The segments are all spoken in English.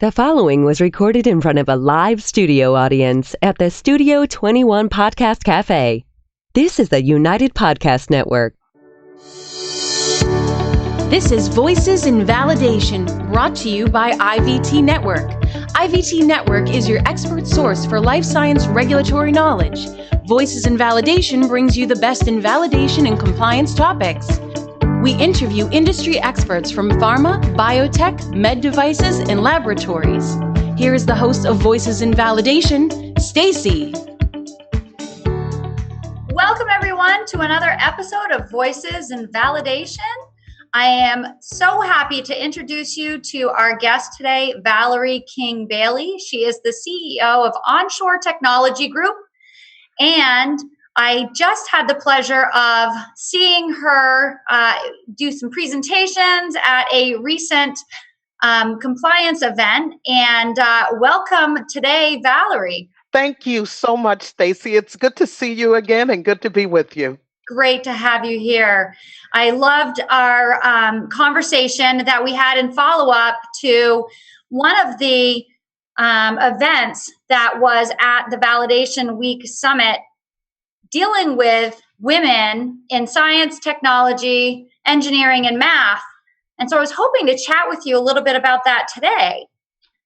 The following was recorded in front of a live studio audience at the Studio 21 Podcast Cafe. This is the United Podcast Network. This is Voices in Validation, brought to you by IVT Network. IVT Network is your expert source for life science regulatory knowledge. Voices in Validation brings you the best in validation and compliance topics. We interview industry experts from pharma, biotech, med devices, and laboratories. Here is the host of Voices in Validation, Stacey. Welcome, everyone, to another episode of Voices in Validation. I am so happy to introduce you to our guest today, Valarie King-Bailey. She is the CEO of Onshore Technology Group, and I just had the pleasure of seeing her do some presentations at a recent compliance event. And welcome today, Valarie. Thank you so much, Stacey. It's good to see you again and good to be with you. Great to have you here. I loved our conversation that we had in follow-up to one of the events that was at the Validation Week Summit, dealing with women in science, technology, engineering, and math. And so I was hoping to chat with you a little bit about that today.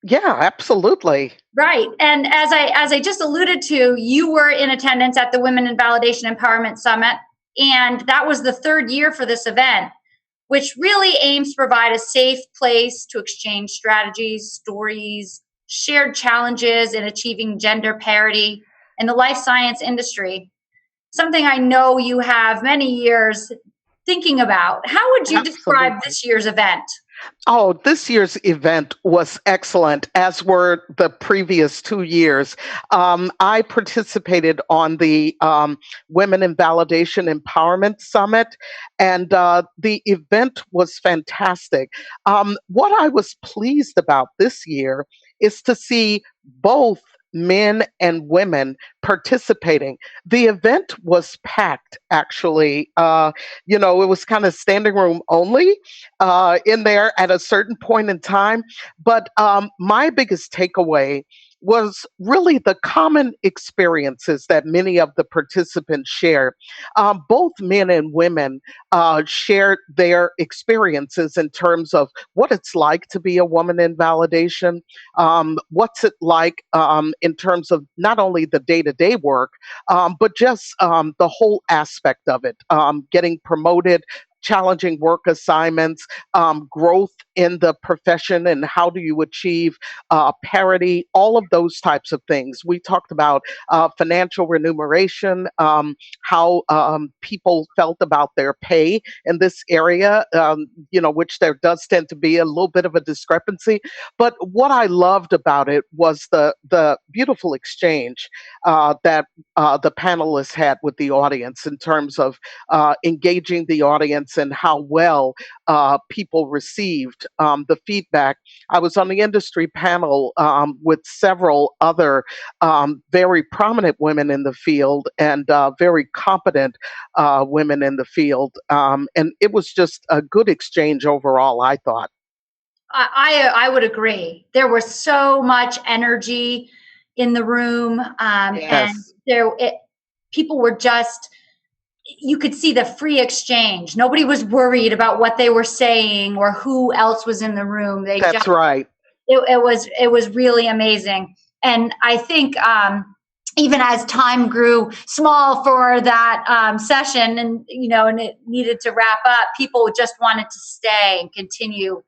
Yeah, absolutely. Right. And as I just alluded to, you were in attendance at the Women in Validation Empowerment Summit, and that was the third year for this event, which really aims to provide a safe place to exchange strategies, stories, shared challenges in achieving gender parity in the life science industry. Something I know you have many years thinking about. How would you describe this year's event? Oh, this year's event was excellent, as were the previous 2 years. I participated on the Women in Validation Empowerment Summit, and the event was fantastic. What I was pleased about this year is to see both men and women participating. The event was packed, actually. It was kind of standing room only in there at a certain point in time. But my biggest takeaway was really the common experiences that many of the participants shared. Both men and women shared their experiences in terms of what it's like to be a woman in validation, what's it like in terms of not only the day-to-day work, but just the whole aspect of it, getting promoted, challenging work assignments, growth in the profession, and how do you achieve parity, all of those types of things. We talked about financial remuneration, how people felt about their pay in this area, which there does tend to be a little bit of a discrepancy. But what I loved about it was the beautiful exchange that the panelists had with the audience in terms of engaging the audience and how well people received the feedback. I was on the industry panel with several other very prominent women in the field and very competent women in the field. And it was just a good exchange overall, I thought. I would agree. There was so much energy in the room, Yes. and people were just, you could see the free exchange. Nobody was worried about what they were saying or who else was in the room. That's right. It was really amazing. And I think even as time grew small for that session, and it needed to wrap up, people just wanted to stay and continue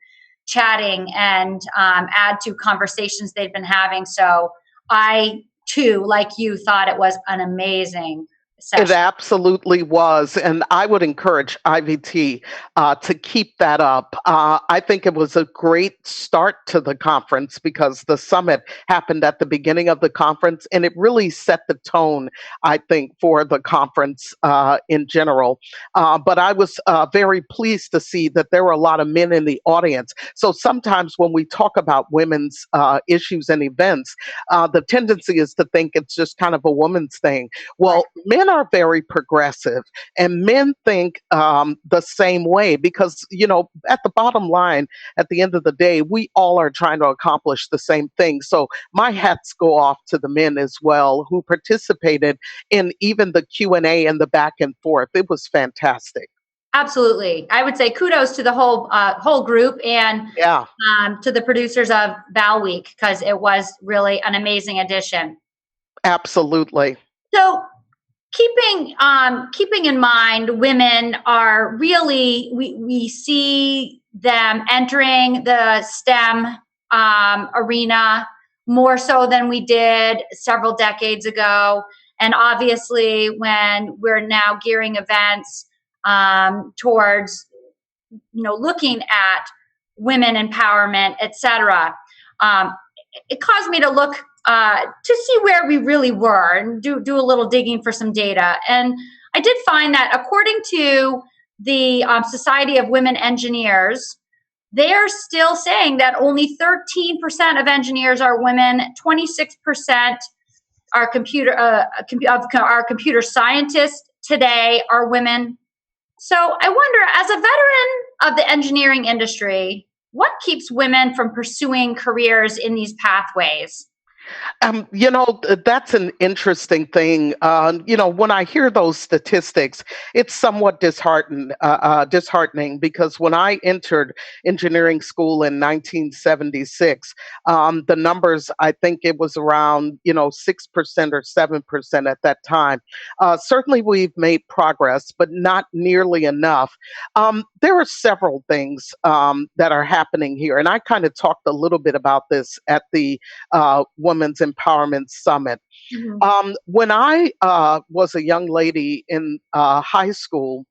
chatting and add to conversations they'd been having. So I too, like you, thought it was an amazing session. It absolutely was. And I would encourage IVT to keep that up. I think it was a great start to the conference because the summit happened at the beginning of the conference, and it really set the tone, I think, for the conference in general. But I was very pleased to see that there were a lot of men in the audience. So sometimes when we talk about women's issues and events, the tendency is to think it's just kind of a woman's thing. Well, men men are very progressive, and men think the same way because, at the bottom line, at the end of the day, we all are trying to accomplish the same thing. So my hats go off to the men as well who participated in even the Q&A and the back and forth. It was fantastic. Absolutely. I would say kudos to the whole group and Yeah, to the producers of Val Week, because it was really an amazing addition. absolutely. So keeping in mind, women are really, we see them entering the STEM arena more so than we did several decades ago. And obviously, when we're now gearing events towards, looking at women empowerment, etc., um, it caused me to look to see where we really were and do a little digging for some data. And I did find that according to the Society of Women Engineers, they are still saying that only 13% of engineers are women, 26% are our computer scientists today are women. So I wonder, as a veteran of the engineering industry, what keeps women from pursuing careers in these pathways? That's an interesting thing. When I hear those statistics, it's somewhat disheartening because when I entered engineering school in 1976, the numbers, I think it was around, 6% or 7% at that time. Certainly we've made progress, but not nearly enough. There are several things that are happening here, and I kind of talked a little bit about this at the Women's Empowerment Summit. Mhm. When I was a young lady in high school,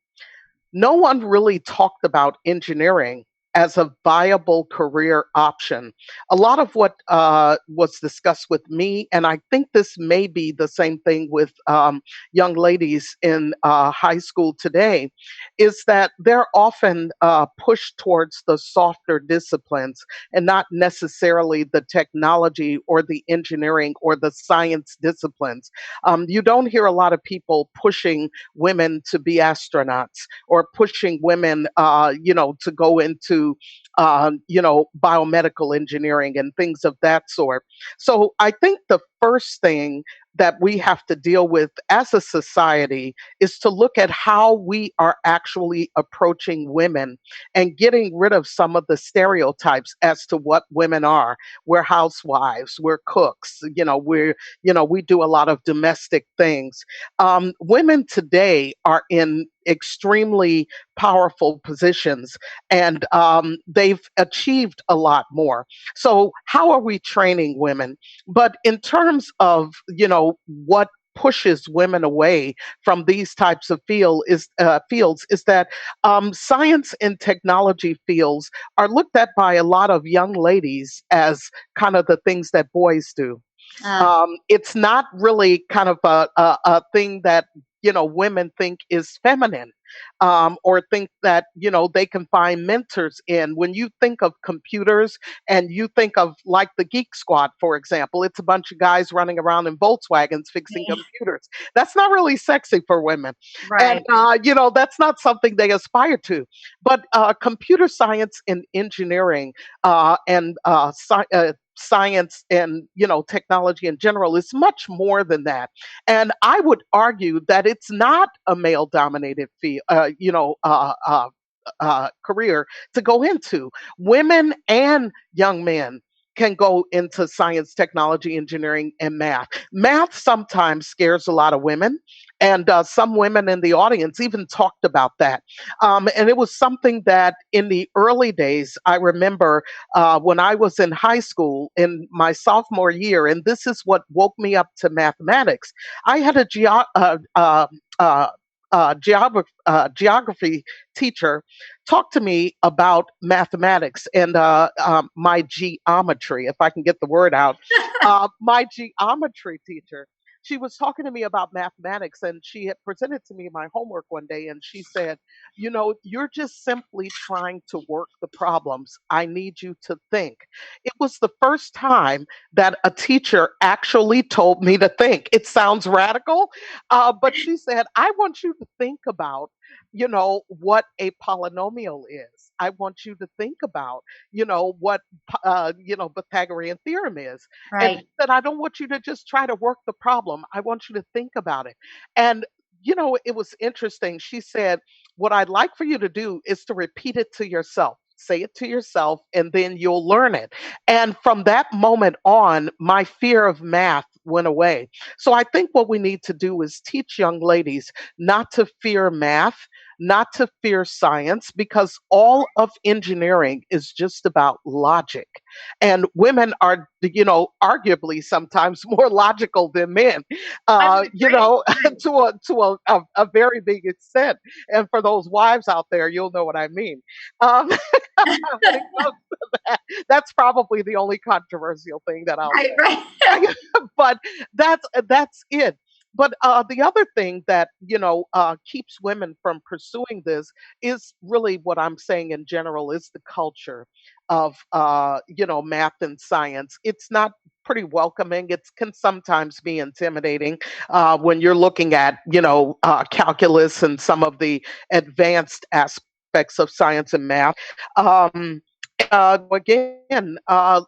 no one really talked about engineering as a viable career option. A lot of what was discussed with me, and I think this may be the same thing with young ladies in high school today, is that they're often pushed towards the softer disciplines and not necessarily the technology or the engineering or the science disciplines. You don't hear a lot of people pushing women to be astronauts or pushing women, to go into, biomedical engineering and things of that sort. So I think the first thing that we have to deal with as a society is to look at how we are actually approaching women and getting rid of some of the stereotypes as to what women are. We're housewives, we're cooks, we do a lot of domestic things. Women today are in extremely powerful positions, and they've achieved a lot more. So, how are we training women? But in terms of, what pushes women away from these types of fields is that science and technology fields are looked at by a lot of young ladies as kind of the things that boys do. Uh, It's not really kind of a thing that women think is feminine, or think that they can find mentors in. When you think of computers and you think of like the Geek Squad, for example, it's a bunch of guys running around in Volkswagens fixing computers. That's not really sexy for women, and right. that's not something they aspire to. But computer science and engineering and science and technology in general is much more than that, and I would argue that it's not a male dominated field, career to go into. Women and young men can go into science, technology, engineering, and math. Math sometimes scares a lot of women, and some women in the audience even talked about that. And it was something that in the early days, I remember when I was in high school in my sophomore year, and this is what woke me up to mathematics. I had a geography teacher talk to me about mathematics and my geometry, if I can get the word out. My geometry teacher. she was talking to me about mathematics, and she had presented to me my homework one day, and she said, you're just simply trying to work the problems. I need you to think. It was the first time that a teacher actually told me to think. It sounds radical, but she said, I want you to think about, what a polynomial is. I want you to think about, what, Pythagorean theorem is. And Right. she said, I don't want you to just try to work the problem. I want you to think about it. And it was interesting. She said, what I'd like for you to do is to repeat it to yourself. Say it to yourself, and then you'll learn it. And from that moment on, my fear of math went away. So I think what we need to do is teach young ladies not to fear math, not to fear science, because all of engineering is just about logic. And women are, arguably sometimes more logical than men, I would agree. to a very big extent. And for those wives out there, you'll know what I mean. Um, when it comes to that, that's probably the only controversial thing that I'll Right, say. right. But that's it. But the other thing that keeps women from pursuing this is really what I'm saying in general is the culture of math and science. It's not pretty welcoming. It can sometimes be intimidating when you're looking at calculus and some of the advanced aspects of science and math. Um, again,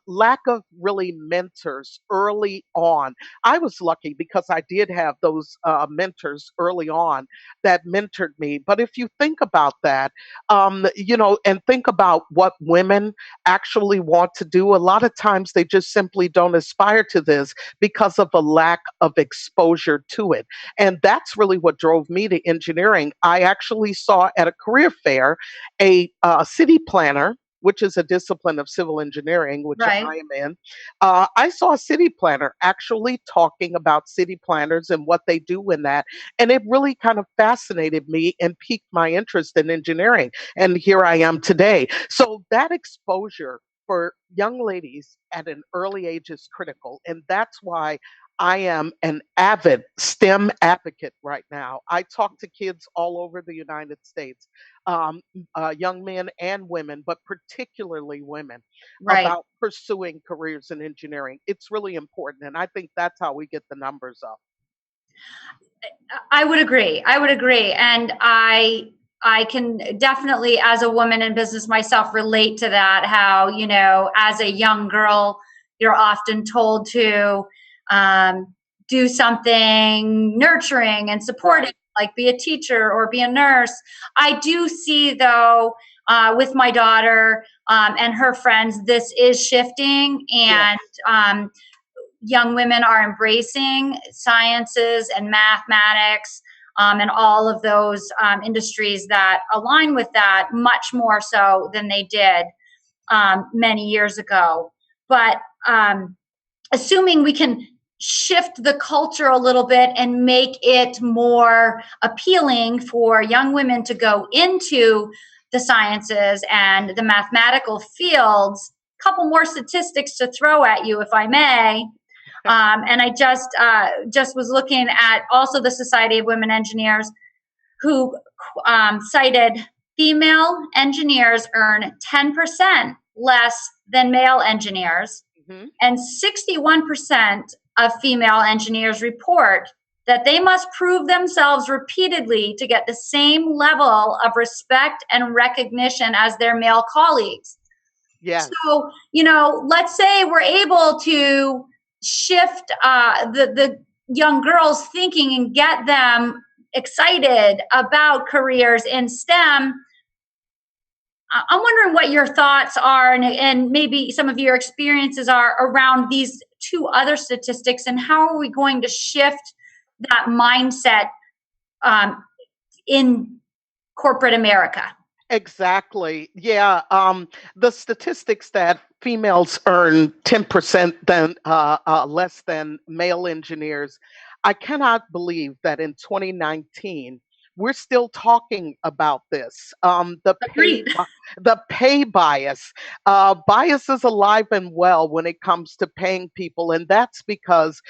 lack of really mentors early on. I was lucky because I did have those mentors early on that mentored me. But if you think about that, and think about what women actually want to do, a lot of times they just simply don't aspire to this because of a lack of exposure to it. And that's really what drove me to engineering. I actually saw at a career fair a city planner, which is a discipline of civil engineering, which Right. I am in. I saw a city planner actually talking about city planners and what they do in that. And it really kind of fascinated me and piqued my interest in engineering. And here I am today. So that exposure for young ladies at an early age is critical. And that's why I am an avid STEM advocate right now. I talk to kids all over the United States, um, young men and women, but particularly women, Right. about pursuing careers in engineering. It's really important. And I think that's how we get the numbers up. I would agree. I would agree. And I can definitely, as a woman in business myself, relate to that. How, as a young girl, you're often told to do something nurturing and supporting, Right. like be a teacher or be a nurse. I do see, though, with my daughter and her friends, this is shifting. Yes. And young women are embracing sciences and mathematics and all of those industries that align with that much more so than they did many years ago. But assuming we can shift the culture a little bit and make it more appealing for young women to go into the sciences and the mathematical fields, a couple more statistics to throw at you, if I may. And I just was looking at also the Society of Women Engineers, who cited female engineers earn 10% less than male engineers, Hmm. and 61% of female engineers report that they must prove themselves repeatedly to get the same level of respect and recognition as their male colleagues. Yes. So, let's say we're able to shift the young girls' thinking and get them excited about careers in STEM. I'm wondering what your thoughts are, and maybe some of your experiences are around these two other statistics, and how are we going to shift that mindset in corporate America? Exactly. Yeah. The statistics that females earn 10% than less than male engineers. I cannot believe that in 2019 we're still talking about this. Agreed. The pay bias. Bias is alive and well when it comes to paying people, and that's because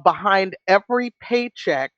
behind every paycheck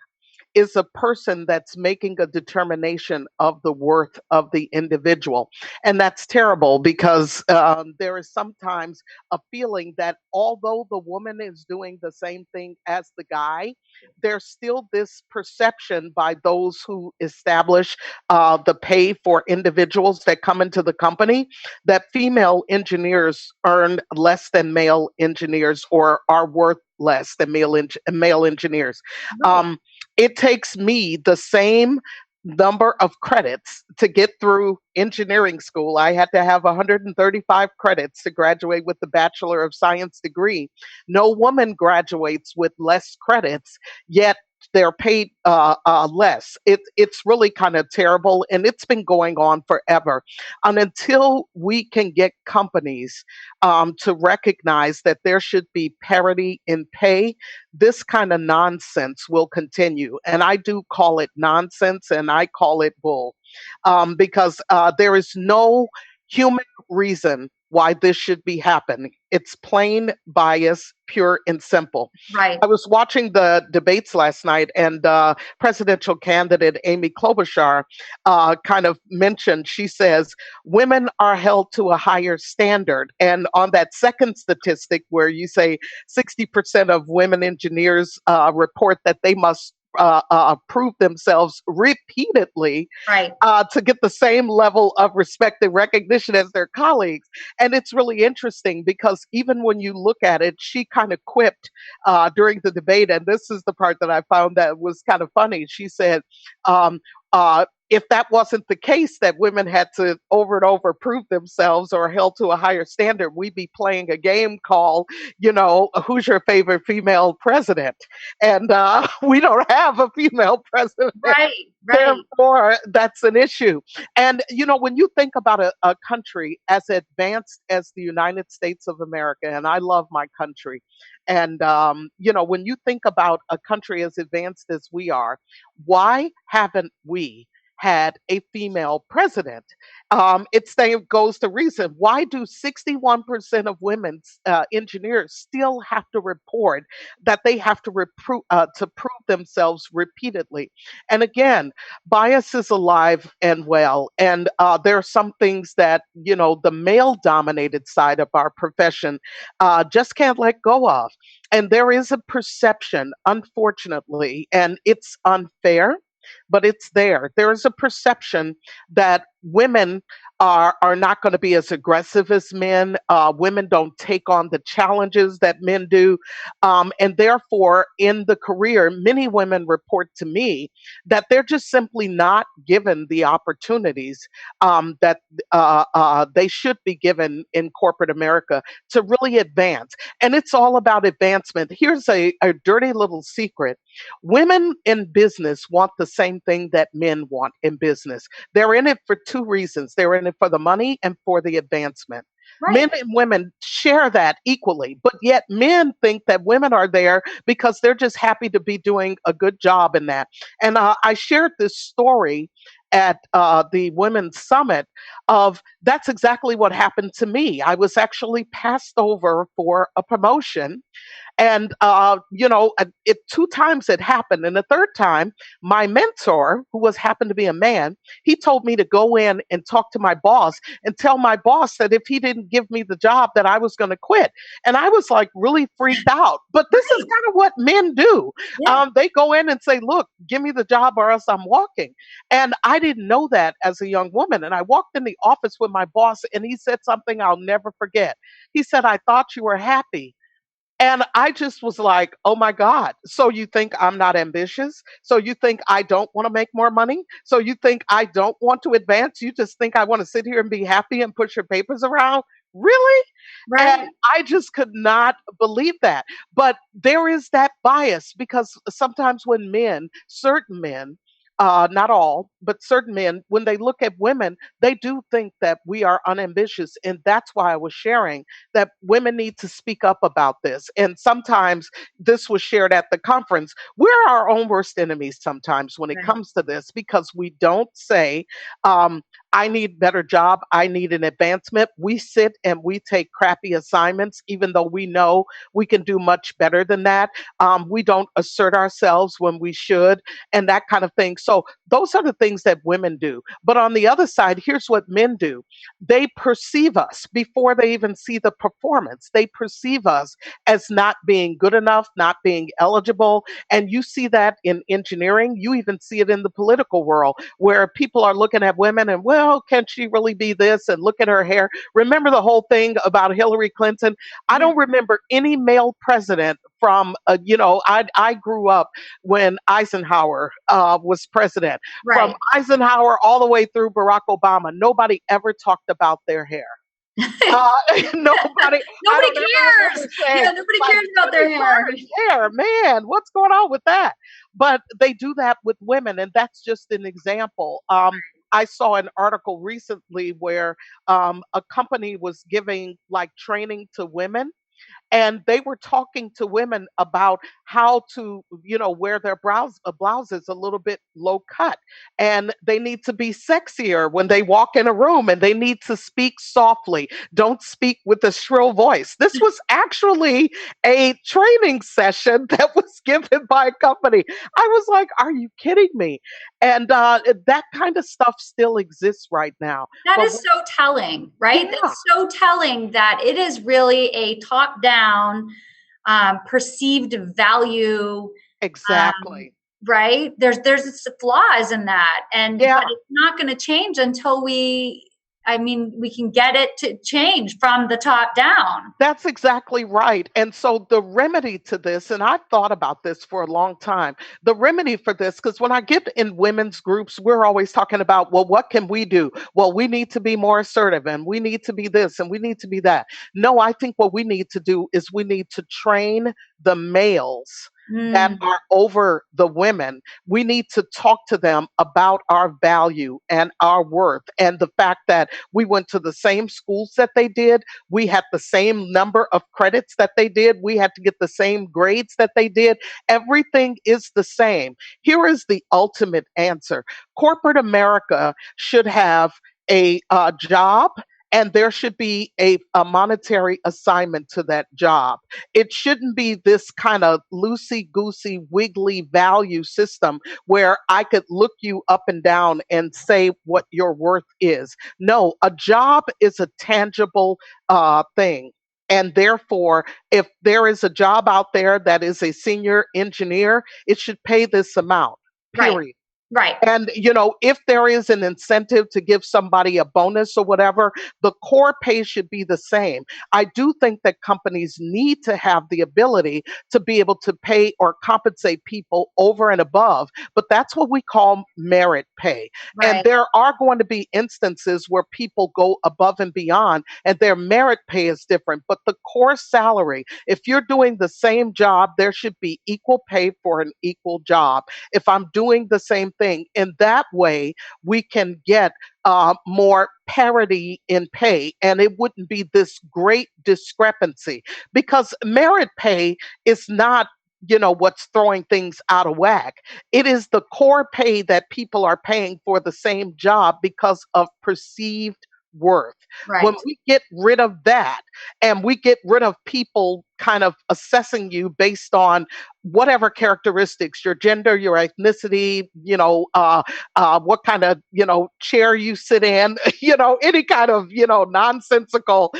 is a person that's making a determination of the worth of the individual. And that's terrible because there is sometimes a feeling that although the woman is doing the same thing as the guy, there's still this perception by those who establish the pay for individuals that come into the company that female engineers earn less than male engineers or are worth less than male engineers. Right. It takes me the same number of credits to get through engineering school. I had to have 135 credits to graduate with the Bachelor of Science degree. No woman graduates with less credits, yet they're paid less. It's really kind of terrible, and it's been going on forever. And until we can get companies to recognize that there should be parity in pay, this kind of nonsense will continue. And I do call it nonsense and I call it bull because there is no human reason why this should be happening. It's plain bias, pure and simple. Right. I was watching the debates last night, and presidential candidate Amy Klobuchar kind of mentioned, she says, women are held to a higher standard. And on that second statistic, where you say 60% of women engineers report that they must prove themselves repeatedly Right. to get the same level of respect and recognition as their colleagues. And it's really interesting because even when you look at it, she kind of quipped during the debate, and this is the part that I found that was kind of funny. She said, um, if that wasn't the case, that women had to over and over prove themselves or held to a higher standard, we'd be playing a game called, who's your favorite female president? And we don't have a female president. Right. Right. Therefore, that's an issue. And, when you think about a country as advanced as the United States of America, and I love my country, and, when you think about a country as advanced as we are, why haven't we had a female president? Goes to reason. Why do 61% of women's engineers still have to report that they have to prove themselves repeatedly? And again, bias is alive and well. And there are some things that, the male dominated side of our profession just can't let go of. And there is a perception, unfortunately, and it's unfair, but it's there. There is a perception that women are not going to be as aggressive as men. Women don't take on the challenges that men do. And therefore, in the career, many women report to me that they're just simply not given the opportunities that they should be given in corporate America to really advance. And it's all about advancement. Here's a dirty little secret. Women in business want the same thing that men want in business. They're in it for two reasons. They're in it for the money and for the advancement. Right. Men and women share that equally, but yet men think that women are there because they're just happy to be doing a good job in that. And I shared this story at the Women's Summit of that's exactly what happened to me. I was actually passed over for a promotion. And, it two times it happened. And the third time, my mentor, who happened to be a man, he told me to go in and talk to my boss and tell my boss that if he didn't give me the job, that I was going to quit. And I was like really freaked out. But this is kind of what men do. Yeah. They go in and say, look, give me the job or else I'm walking. And I didn't know that as a young woman. And I walked in the office with my boss and he said something I'll never forget. He said, I thought you were happy. And I just was like, oh my God. So you think I'm not ambitious? So you think I don't want to make more money? So you think I don't want to advance? You just think I want to sit here and be happy and push your papers around? Really? Right. And I just could not believe that. But there is that bias because sometimes when certain men, not all, but certain men, when they look at women, they do think that we are unambitious. And that's why I was sharing that women need to speak up about this. And sometimes this was shared at the conference. We're our own worst enemies sometimes when it Right. comes to this because we don't say, um, I need better job. I need an advancement. We sit and we take crappy assignments, even though we know we can do much better than that. We don't assert ourselves when we should, and that kind of thing. So those are the things that women do. But on the other side, here's what men do. They perceive us before they even see the performance. They perceive us as not being good enough, not being eligible. And you see that in engineering. You even see it in the political world where people are looking at women and, well, can she really be this? And look at her hair. Remember the whole thing about Hillary Clinton? I Yeah. don't remember any male president from, I grew up when Eisenhower was president. From Right. Eisenhower all the way through Barack Obama, nobody ever talked about their hair. Uh, nobody, I Nobody don't ever cares. remember saying, Yeah, nobody like, cares about their Jimmy hair. Carter's hair, man, what's going on with that? But they do that with women, and that's just an example. I saw an article recently where a company was giving like training to women and they were talking to women about how to wear their blouses a little bit low cut, and they need to be sexier when they walk in a room, and they need to speak softly, don't speak with a shrill voice. This was actually a training session that was given by a company. I was like, are you kidding me? And that kind of stuff still exists right now. That But is so telling, right? yeah, That's so telling that it is really a top down perceived value, um, exactly. right? There's flaws in that, and but Yeah. it's not going to change until we can get it to change from the top down. That's exactly right. And so the remedy to this, and I've thought about this for a long time, the remedy for this, because when I get in women's groups, we're always talking about, well, what can we do? Well, we need to be more assertive and we need to be this and we need to be that. No, I think what we need to do is we need to train the males that Mm, are over the women. We need to talk to them about our value and our worth and the fact that we went to the same schools that they did. We had the same number of credits that they did. We had to get the same grades that they did. Everything is the same. Here is the ultimate answer. Corporate America should have a job, and there should be a monetary assignment to that job. It shouldn't be this kind of loosey goosey, wiggly value system where I could look you up and down and say what your worth is. No, a job is a tangible thing. And therefore, if there is a job out there that is a senior engineer, it should pay this amount, right, period. right, And, if there is an incentive to give somebody a bonus or whatever, the core pay should be the same. I do think that companies need to have the ability to be able to pay or compensate people over and above, but that's what we call merit pay. And right, there are going to be instances where people go above and beyond, and their merit pay is different. But the core salary, if you're doing the same job, there should be equal pay for an equal job if I'm doing the same thing. In that way, we can get more parity in pay, and it wouldn't be this great discrepancy because merit pay is not. What's throwing things out of whack. It is the core pay that people are paying for the same job because of perceived worth. When right, we get rid of that and we get rid of people kind of assessing you based on whatever characteristics, your gender, your ethnicity, what kind of, chair you sit in, any kind of, nonsensical,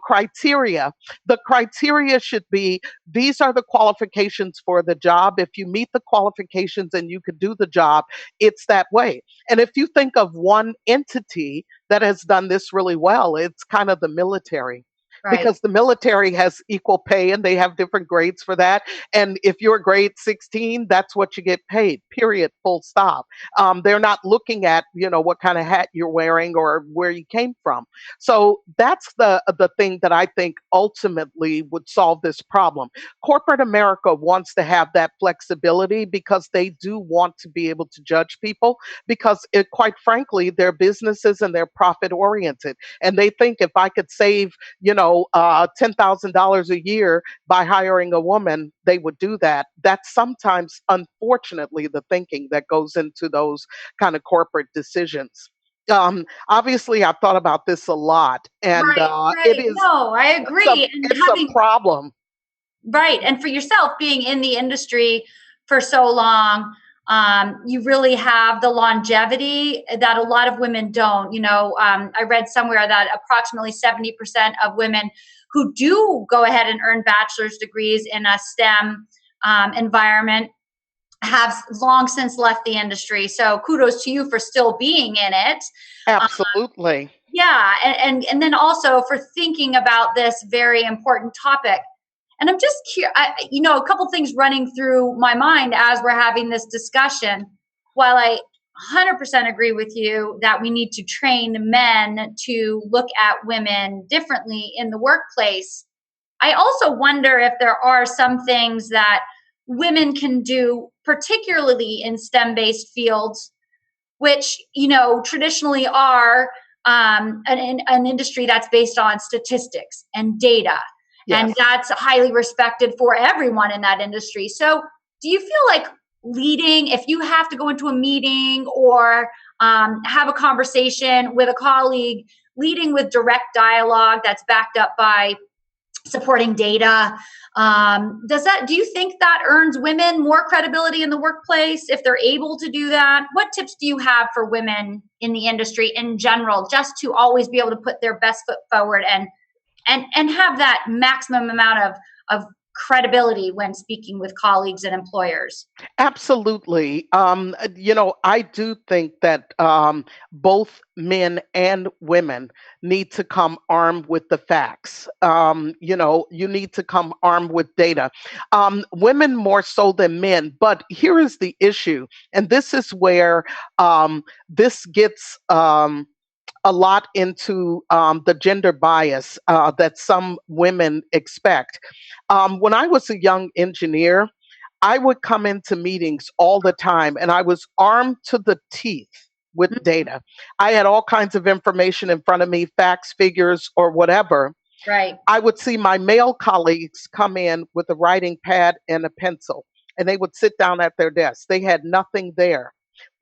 criteria. The criteria should be, these are the qualifications for the job. If you meet the qualifications and you could do the job, it's that way. And if you think of one entity that has done this really well, it's kind of the military. Right. because the military has equal pay and they have different grades for that. And if you're grade 16, that's what you get paid, period, full stop. They're not looking at, what kind of hat you're wearing or where you came from. So that's the thing that I think ultimately would solve this problem. Corporate America wants to have that flexibility because they do want to be able to judge people because quite frankly, their businesses and they're profit oriented. And they think if I could save, $10,000 a year by hiring a woman, they would do that. That's sometimes, unfortunately, the thinking that goes into those kind of corporate decisions. Obviously, I've thought about this a lot, and Right, it right. is No, I it's a agree. And it's a having, problem. right. And for yourself, being in the industry for so long, you really have the longevity that a lot of women don't. I read somewhere that approximately 70% of women who do go ahead and earn bachelor's degrees in a STEM environment have long since left the industry. So kudos to you for still being in it. Absolutely. Yeah, and then also for thinking about this very important topic. And I'm just curious, a couple things running through my mind as we're having this discussion. While I 100% agree with you that we need to train men to look at women differently in the workplace, I also wonder if there are some things that women can do, particularly in STEM based fields, which traditionally are an industry that's based on statistics and data, and Yes. that's highly respected for everyone in that industry. So do you feel like leading, if you have to go into a meeting or have a conversation with a colleague, leading with direct dialogue that's backed up by supporting data, do you think that earns women more credibility in the workplace if they're able to do that? What tips do you have for women in the industry in general, just to always be able to put their best foot forward and have that maximum amount of credibility when speaking with colleagues and employers? Absolutely. I do think that both men and women need to come armed with the facts. You need to come armed with data. Women more so than men. But here is the issue, and this is where this gets. A lot into the gender bias that some women expect. When I was a young engineer, I would come into meetings all the time and I was armed to the teeth with data. I had all kinds of information in front of me, facts, figures, or whatever. Right. I would see my male colleagues come in with a writing pad and a pencil, and they would sit down at their desk. They had nothing there.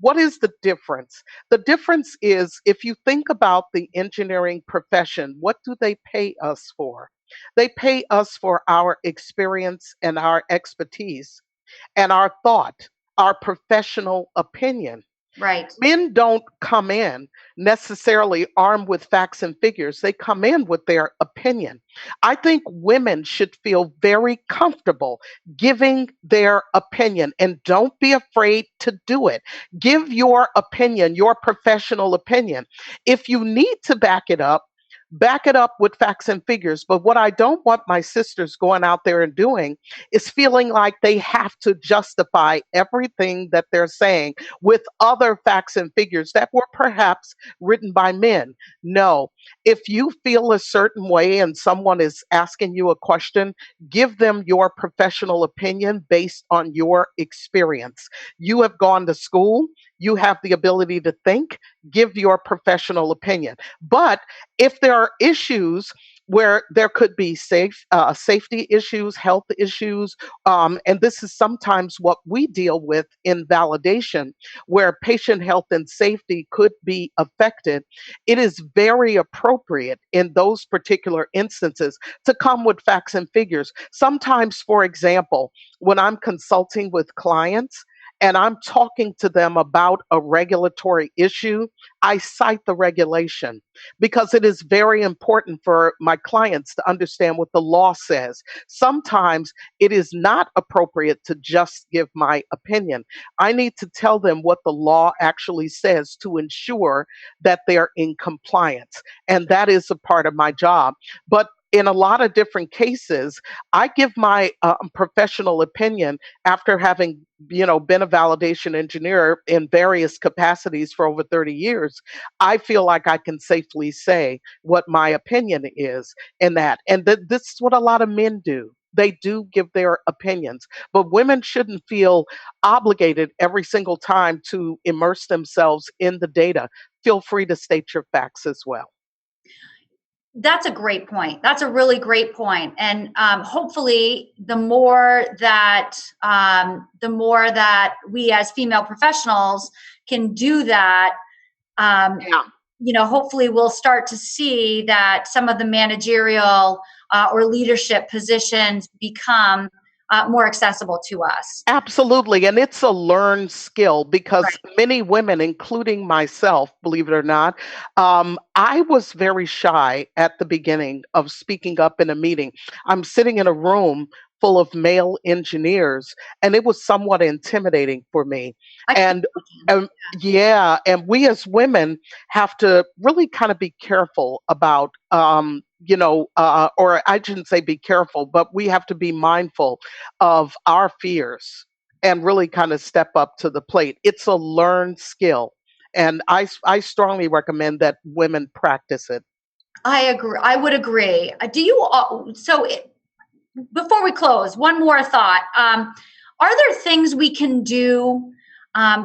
What is the difference? The difference is if you think about the engineering profession, what do they pay us for? They pay us for our experience and our expertise and our thought, our professional opinion. Right. Men don't come in necessarily armed with facts and figures. They come in with their opinion. I think women should feel very comfortable giving their opinion and don't be afraid to do it. Give your opinion, your professional opinion. If you need to back it up with facts and figures. But what I don't want my sisters going out there and doing is feeling like they have to justify everything that they're saying with other facts and figures that were perhaps written by men. No, if you feel a certain way and someone is asking you a question, give them your professional opinion based on your experience. You have gone to school, you have the ability to think, give your professional opinion. But if there are issues where there could be safety issues, health issues, and this is sometimes what we deal with in validation, where patient health and safety could be affected, it is very appropriate in those particular instances to come with facts and figures. Sometimes, for example, when I'm consulting with clients, and I'm talking to them about a regulatory issue, I cite the regulation because it is very important for my clients to understand what the law says. Sometimes it is not appropriate to just give my opinion. I need to tell them what the law actually says to ensure that they're in compliance. And that is a part of my job. But in a lot of different cases, I give my professional opinion after having, been a validation engineer in various capacities for over 30 years. I feel like I can safely say what my opinion is in that. And this is what a lot of men do. They do give their opinions, but women shouldn't feel obligated every single time to immerse themselves in the data. Feel free to state your facts as well. That's a great point. That's a really great point. And hopefully, the more that we as female professionals can do that, Yeah. hopefully we'll start to see that some of the managerial or leadership positions become more accessible to us. Absolutely. And it's a learned skill because Right. many women, including myself, believe it or not, I was very shy at the beginning of speaking up in a meeting. I'm sitting in a room full of male engineers, and it was somewhat intimidating for me. I can And yeah, and we as women have to really kind of be careful about, or I shouldn't say be careful, but we have to be mindful of our fears and really kind of step up to the plate. It's a learned skill. And I strongly recommend that women practice it. I agree. I would agree. Do you? Before we close, one more thought. Are there things we can do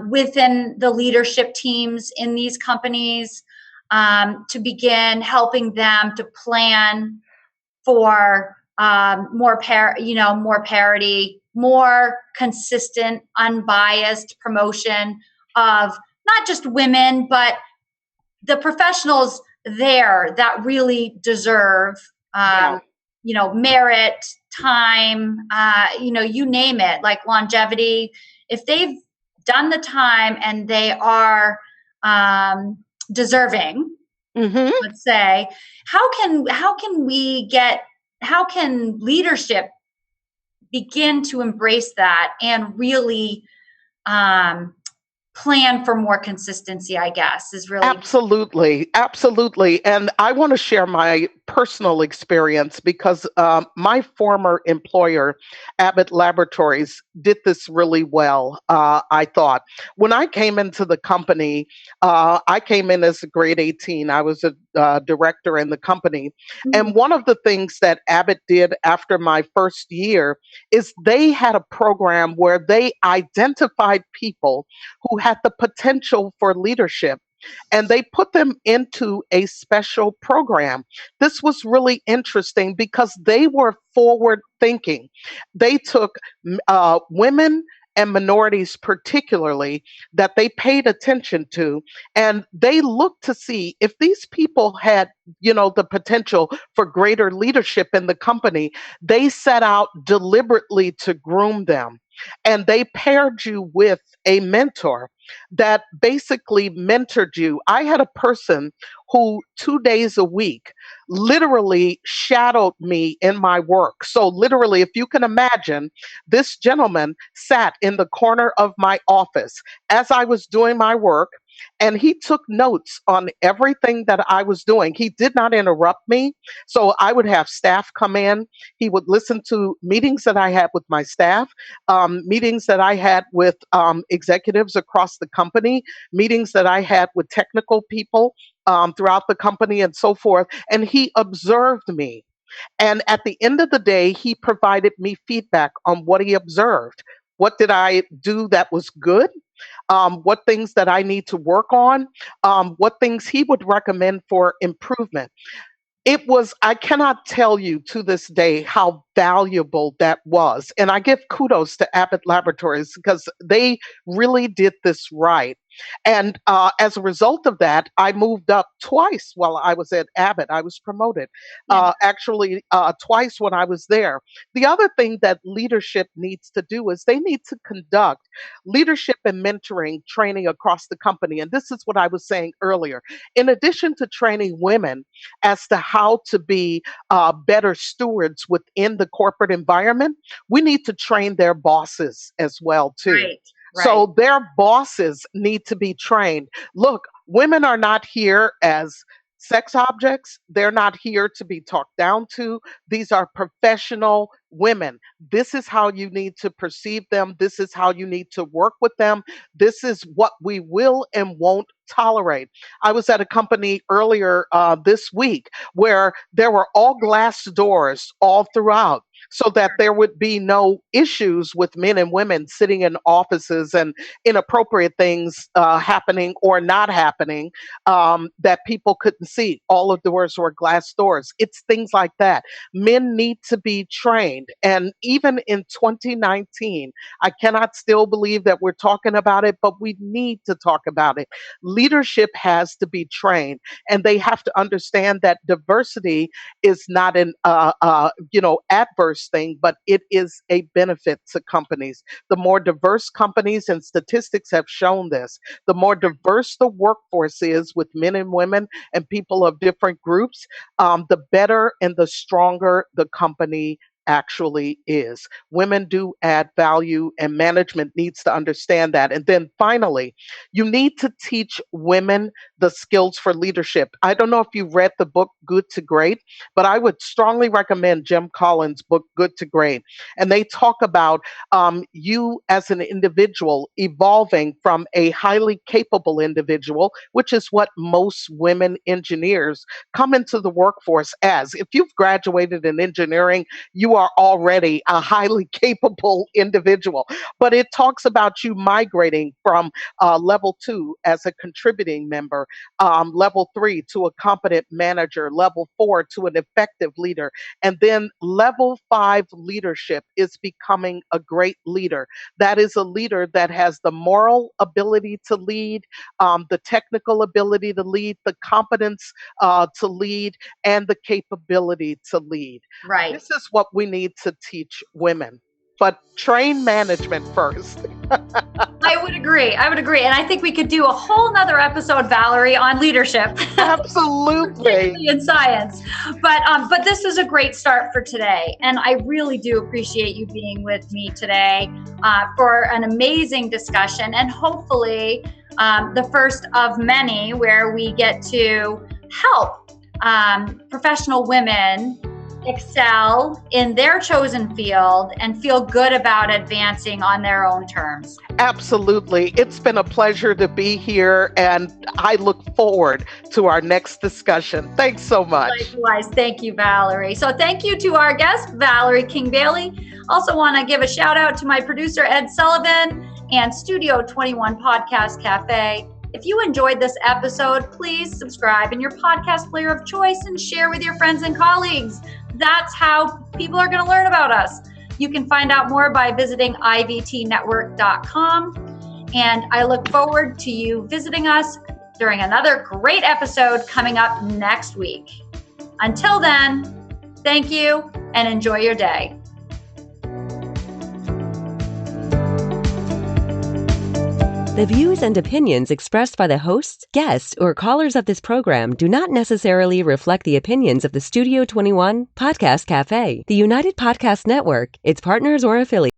within the leadership teams in these companies to begin helping them to plan for more parity, more consistent, unbiased promotion of not just women, but the professionals there that really deserve, Yeah. merit, time, you name it, like longevity. If they've done the time and they are deserving, Hmm. let's say, how can leadership begin to embrace that and really um, plan for more consistency, I guess, is really Absolutely, absolutely. And I want to share my personal experience because my former employer, Abbott Laboratories, did this really well, I thought. When I came into the company, I came in as a grade 18. I was a director in the company. And one of the things that Abbott did after my first year is they had a program where they identified people who had the potential for leadership. And they put them into a special program. This was really interesting because they were forward thinking. They took women and minorities, particularly, that they paid attention to, and they looked to see if these people had, the potential for greater leadership in the company. They set out deliberately to groom them. And they paired you with a mentor that basically mentored you. I had a person who 2 days a week literally shadowed me in my work. So, literally, if you can imagine, this gentleman sat in the corner of my office as I was doing my work. And he took notes on everything that I was doing. He did not interrupt me. So I would have staff come in. He would listen to meetings that I had with my staff, meetings that I had with executives across the company, meetings that I had with technical people throughout the company, and so forth. And he observed me. And at the end of the day, he provided me feedback on what he observed. What did I do that was good? What things that I need to work on? What things he would recommend for improvement? It was, I cannot tell you to this day how valuable that was. And I give kudos to Abbott Laboratories because they really did this right. And as a result of that, I moved up twice while I was at Abbott. I was promoted yeah, actually twice when I was there. The other thing that leadership needs to do is they need to conduct leadership and mentoring training across the company. And this is what I was saying earlier. In addition to training women as to how to be better stewards within the corporate environment, we need to train their bosses as well too. right, right. So their bosses need to be trained. Look, women are not here as sex objects. They're not here to be talked down to. These are professional women. This is how you need to perceive them. This is how you need to work with them. This is what we will and won't tolerate. I was at a company earlier this week where there were all glass doors all throughout, so that there would be no issues with men and women sitting in offices and inappropriate things happening or not happening, that people couldn't see. All of the doors were glass doors. It's things like that. Men need to be trained. And even in 2019, I cannot still believe that we're talking about it, but we need to talk about it. Leadership has to be trained, and they have to understand that diversity is not an adverse thing, but it is a benefit to companies. The more diverse companies, and statistics have shown this, the more diverse the workforce is with men and women and people of different groups, the better and the stronger the company actually is. Women do add value, and management needs to understand that. And then finally, you need to teach women the skills for leadership. I don't know if you read the book Good to Great, but I would strongly recommend Jim Collins' book Good to Great. And they talk about you as an individual evolving from a highly capable individual, which is what most women engineers come into the workforce as. If you've graduated in engineering, you are already a highly capable individual. But it talks about you migrating from level 2 as a contributing member, level 3 to a competent manager, level 4 to an effective leader, and then level 5 leadership is becoming a great leader. That is a leader that has the moral ability to lead, the technical ability to lead, the competence to lead, and the capability to lead. Right. This is what we need to teach women. But train management first. I would agree. And I think we could do a whole nother episode, Valarie, on leadership. Absolutely. Particularly in science. But this was a great start for today. And I really do appreciate you being with me today for an amazing discussion, and hopefully the first of many where we get to help professional women excel in their chosen field and feel good about advancing on their own terms. Absolutely. It's been a pleasure to be here, and I look forward to our next discussion. Thanks so much. Likewise. Thank you, Valarie. So thank you to our guest, Valarie King-Bailey. Also want to give a shout out to my producer, Ed Sullivan, and Studio 21 Podcast Cafe. If you enjoyed this episode, please subscribe in your podcast player of choice and share with your friends and colleagues. That's how people are going to learn about us. You can find out more by visiting ivtnetwork.com. And I look forward to you visiting us during another great episode coming up next week. Until then, thank you and enjoy your day. The views and opinions expressed by the hosts, guests, or callers of this program do not necessarily reflect the opinions of the Studio 21 Podcast Cafe, the United Podcast Network, its partners, or affiliates.